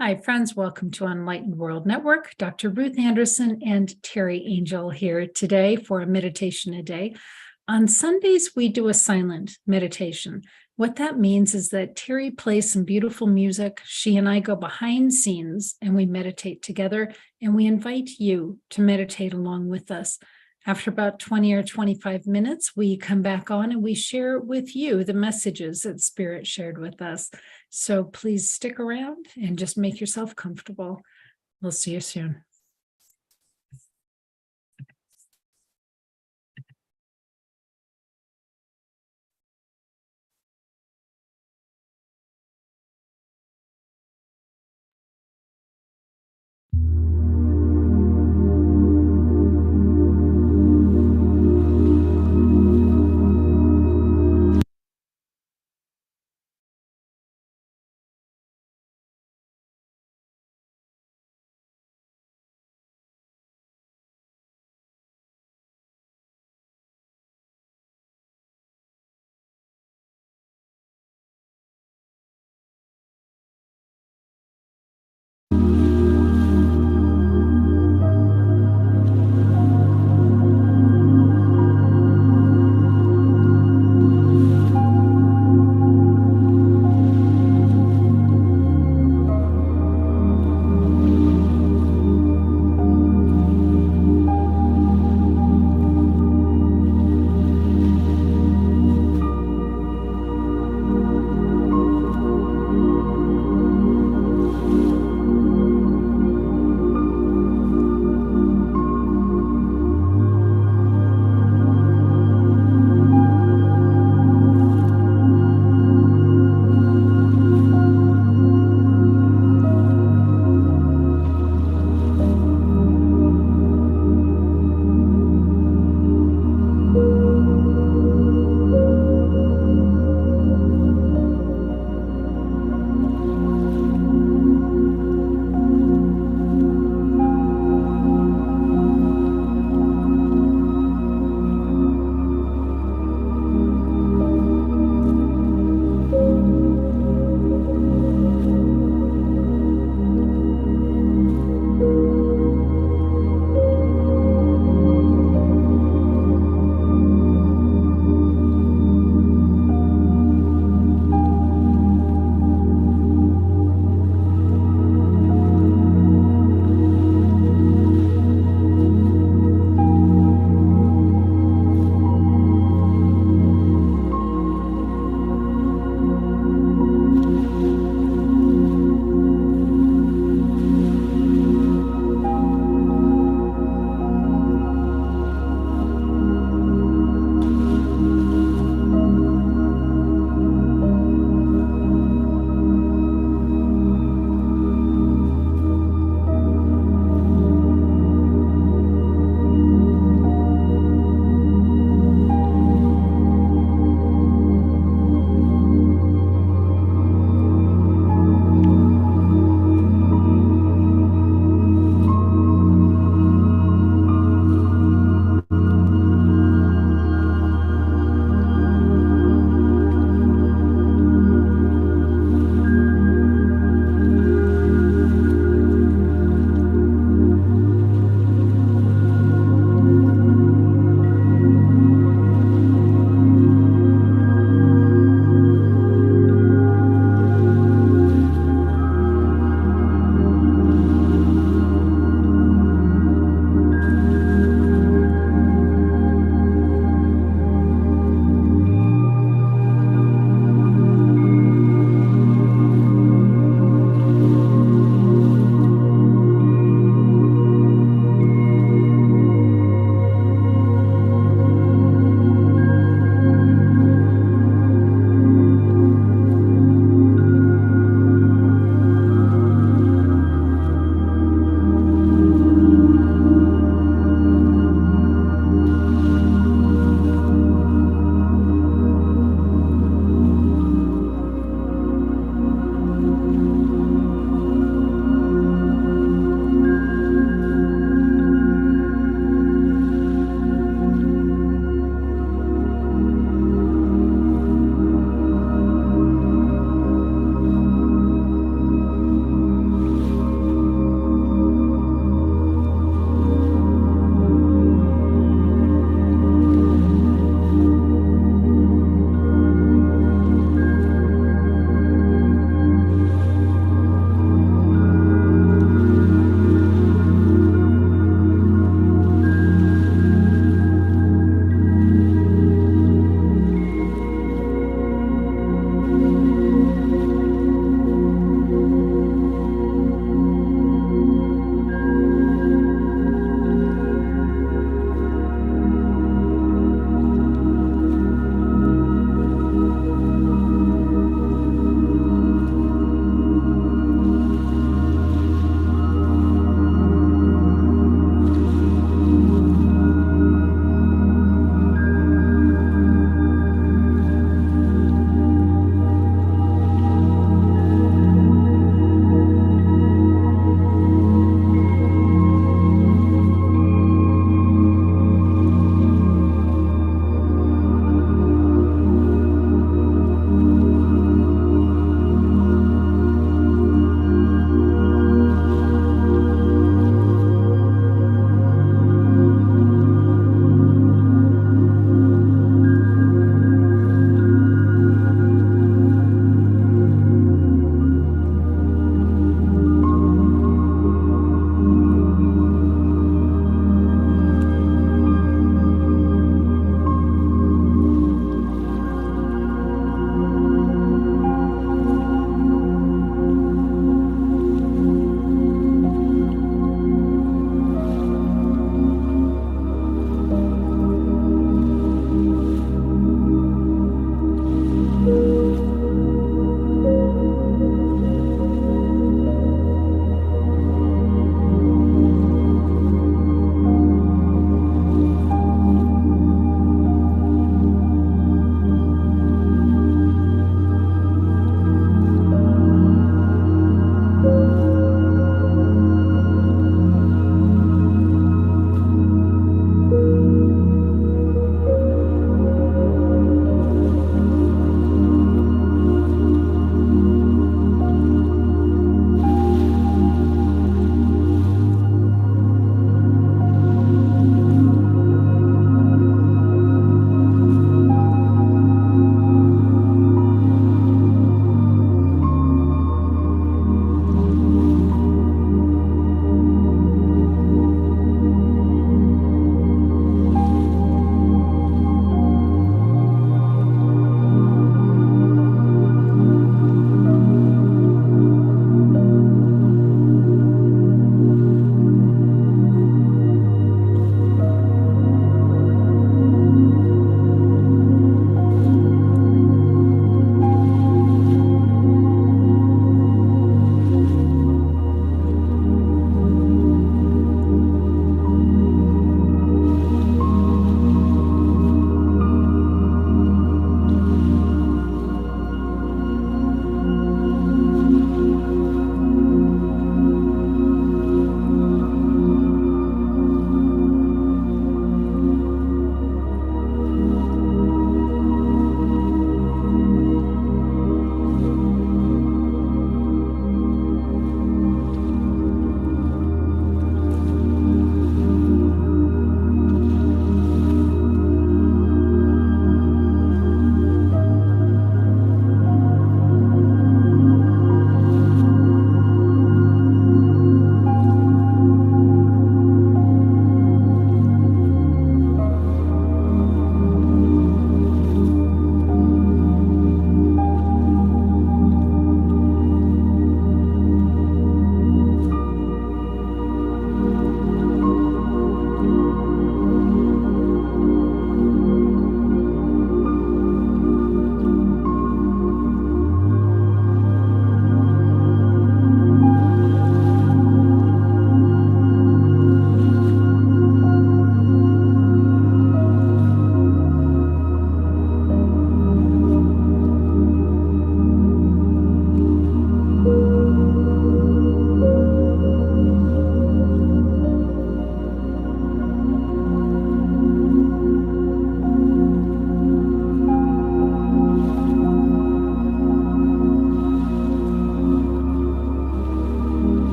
Hi, friends. Welcome to Enlightened World Network. Dr. Ruth Anderson and Teri Angel here today for a meditation a day. On Sundays, we do a silent meditation. What that means is that Teri plays some beautiful music. She and I go behind scenes and we meditate together, and we invite you to meditate along with us. After about 20 or 25 minutes, we come back on and we share with you the messages that Spirit shared with us. So please stick around and just make yourself comfortable. We'll see you soon.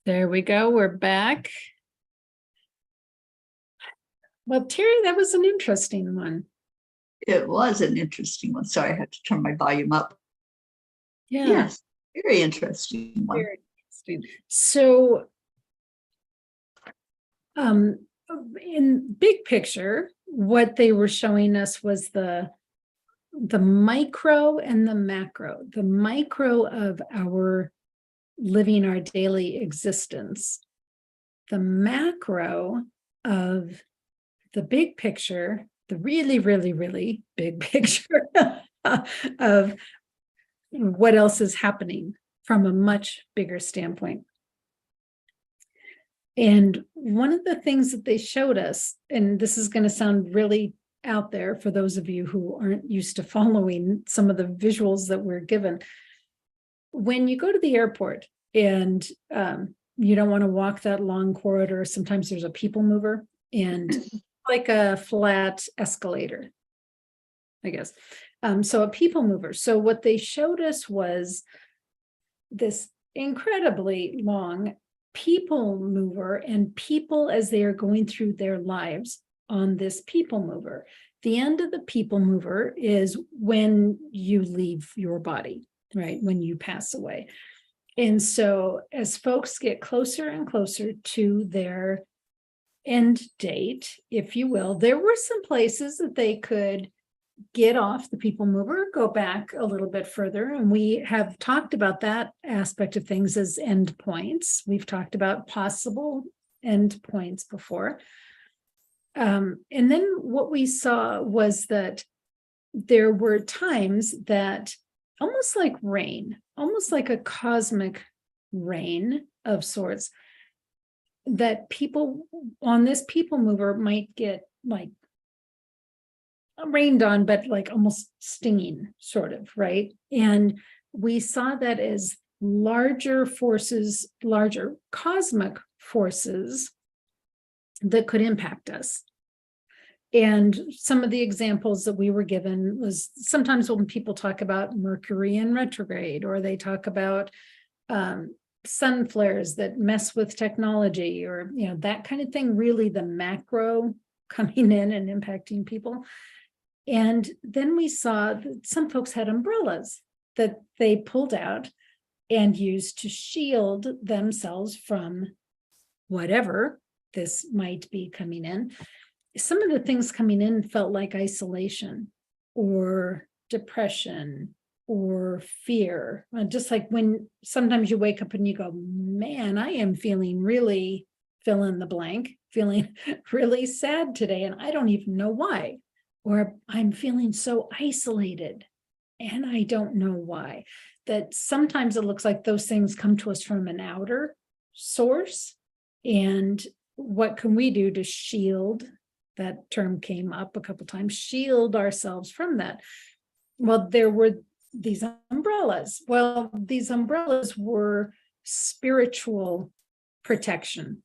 There we go. We're back. Well, Teri, that was an interesting one. It was an interesting one. Sorry, I had to turn my volume up. Yeah. Yes, very interesting one. Very interesting. So, in big picture, what they were showing us was the micro and the macro. The micro of our living our daily existence. The macro of the big picture, the really, really, really big picture of what else is happening from a much bigger standpoint. And one of the things that they showed us, and this is going to sound really out there for those of you who aren't used to following some of the visuals that we're given, when you go to the airport and you don't want to walk that long corridor, sometimes there's a people mover and like a flat escalator, I guess. So a people mover. So what they showed us was this incredibly long people mover, and people as they are going through their lives on this people mover. The end of the people mover is when you leave your body, right? When you pass away. And so as folks get closer and closer to their end date, if you will, there were some places that they could get off the people mover, go back a little bit further. And we have talked about that aspect of things as endpoints. We've talked about possible endpoints before. And then what we saw was that there were times that almost like rain, almost like a cosmic rain of sorts, that people on this people mover might get like rained on, but like almost stinging, sort of, right? And we saw that as larger forces, larger cosmic forces that could impact us. And some of the examples that we were given was sometimes when people talk about Mercury in retrograde, or they talk about sun flares that mess with technology, or that kind of thing, really the macro coming in and impacting people. And then we saw that some folks had umbrellas that they pulled out and used to shield themselves from whatever this might be coming in. Some of the things coming in felt like isolation or depression or fear. Just like when sometimes you wake up and you go, man, I am feeling really fill in the blank, feeling really sad today, and I don't even know why. Or I'm feeling so isolated and I don't know why. That sometimes it looks like those things come to us from an outer source. And what can we do to shield? That term came up a couple of times, shield ourselves from that. Well, there were these umbrellas. Well, these umbrellas were spiritual protection,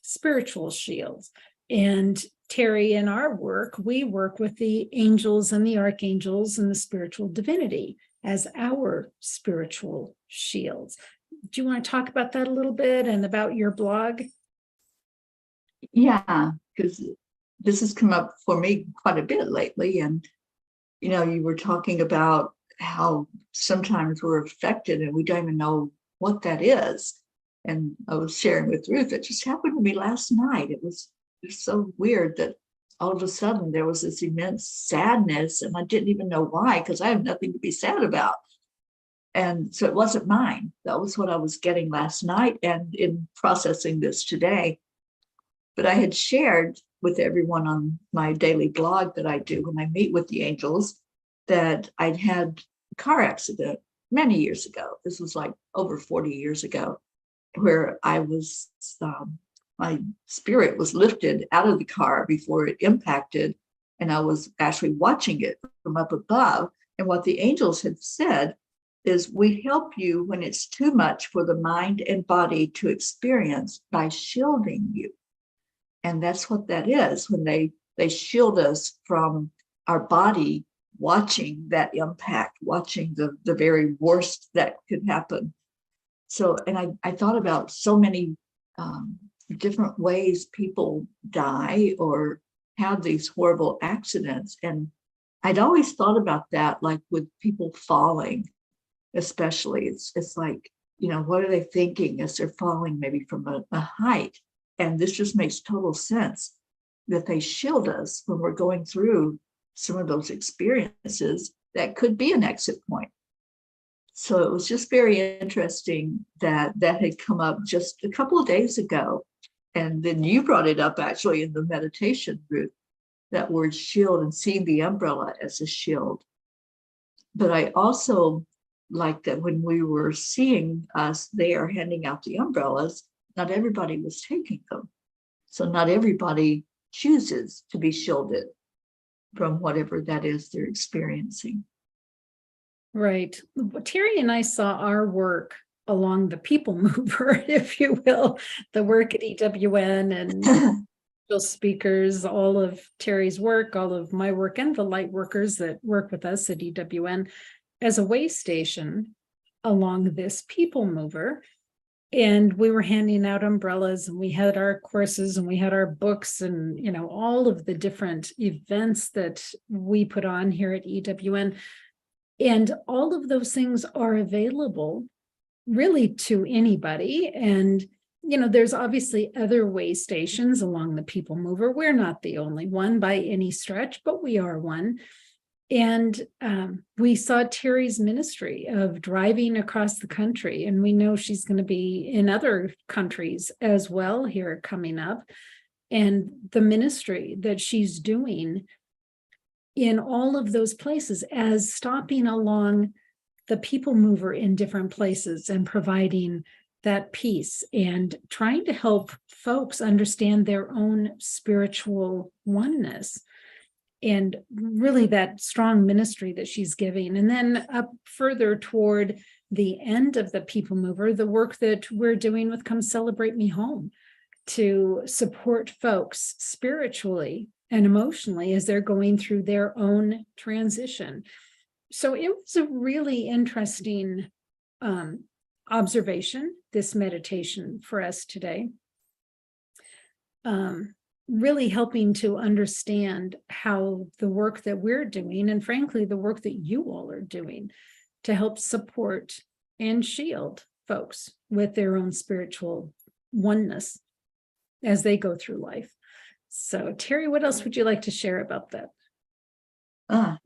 spiritual shields. And Teri, in our work, we work with the angels and the archangels and the spiritual divinity as our spiritual shields. Do you want to talk about that a little bit and about your blog? Yeah, because this has come up for me quite a bit lately. And, you were talking about how sometimes we're affected and we don't even know what that is. And I was sharing with Ruth, it just happened to me last night. It was so weird that all of a sudden there was this immense sadness, and I didn't even know why, because I have nothing to be sad about. And so it wasn't mine. That was what I was getting last night and in processing this today. But I had shared with everyone on my daily blog that I do when I meet with the angels that I'd had a car accident many years ago. This was like over 40 years ago, where I was, my spirit was lifted out of the car before it impacted, and I was actually watching it from up above. And what the angels had said is, we help you when it's too much for the mind and body to experience by shielding you. And that's what that is, when they shield us from our body watching that impact, watching the very worst that could happen. So, and I thought about so many different ways people die or have these horrible accidents. And I'd always thought about that, like with people falling, especially. It's like, what are they thinking as they're falling maybe from a height? And this just makes total sense that they shield us when we're going through some of those experiences that could be an exit point. So it was just very interesting that that had come up just a couple of days ago. And then you brought it up actually in the meditation, Ruth, that word shield and seeing the umbrella as a shield. But I also like that when we were seeing us there handing out the umbrellas, not everybody was taking them. So not everybody chooses to be shielded from whatever that is they're experiencing. Right. Teri and I saw our work along the people mover, if you will, the work at EWN and speakers, all of Teri's work, all of my work, and the light workers that work with us at EWN as a way station along this people mover. And we were handing out umbrellas, and we had our courses, and we had our books, and all of the different events that we put on here at EWN. And all of those things are available really to anybody. And there's obviously other way stations along the people mover. We're not the only one by any stretch, but we are one. And we saw Teri's ministry of driving across the country, and we know she's going to be in other countries as well here coming up. And the ministry that she's doing in all of those places as stopping along the people mover in different places and providing that peace and trying to help folks understand their own spiritual oneness. And really that strong ministry that she's giving. And then up further toward the end of the people mover, the work that we're doing with Come Celebrate Me Home to support folks spiritually and emotionally as they're going through their own transition. So it was a really interesting observation, this meditation for us today. Really helping to understand how the work that we're doing, and frankly, the work that you all are doing to help support and shield folks with their own spiritual oneness as they go through life. So, Teri, what else would you like to share about that? I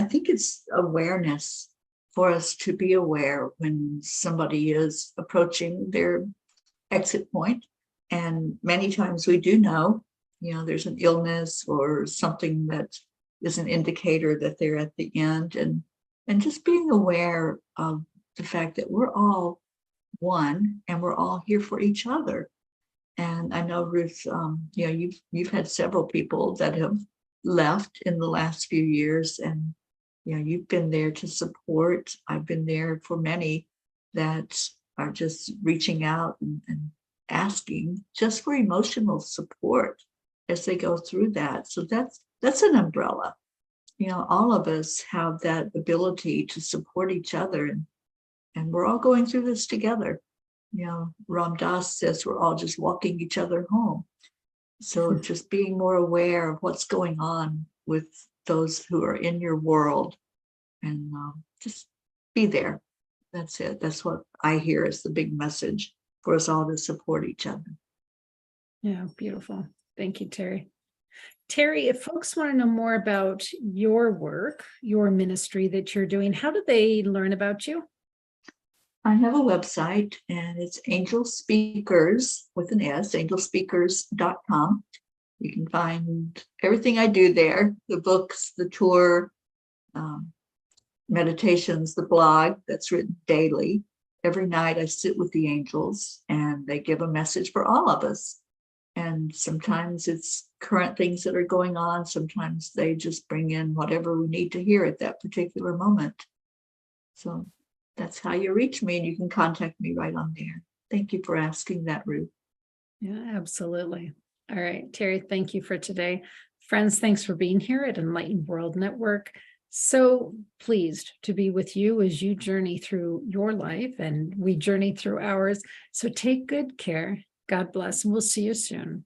think it's awareness for us to be aware when somebody is approaching their exit point. And many times we do know, there's an illness or something that is an indicator that they're at the end. And just being aware of the fact that we're all one and we're all here for each other. And I know, Ruth, you've had several people that have left in the last few years, and you've been there to support. I've been there for many that are just reaching out and asking just for emotional support as they go through that. So that's an umbrella. All of us have that ability to support each other, and we're all going through this together. Ram Dass says we're all just walking each other home. So just being more aware of what's going on with those who are in your world, and just be there. That's it. That's what I hear as the big message for us all to support each other. Yeah, beautiful. Thank you, Teri. Teri, if folks want to know more about your work, your ministry that you're doing, how do they learn about you? I have a website, and it's Angel Speakers with an S, angelspeakers.com. You can find everything I do there, the books, the tour, meditations, the blog that's written daily. Every night I sit with the angels and they give a message for all of us. And sometimes it's current things that are going on. Sometimes they just bring in whatever we need to hear at that particular moment. So that's how you reach me, and you can contact me right on there. Thank you for asking that, Ruth. Yeah, absolutely. All right, Teri, thank you for today. Friends, thanks for being here at Enlightened World Network. So pleased to be with you as you journey through your life and we journey through ours. So take good care. God bless, and we'll see you soon.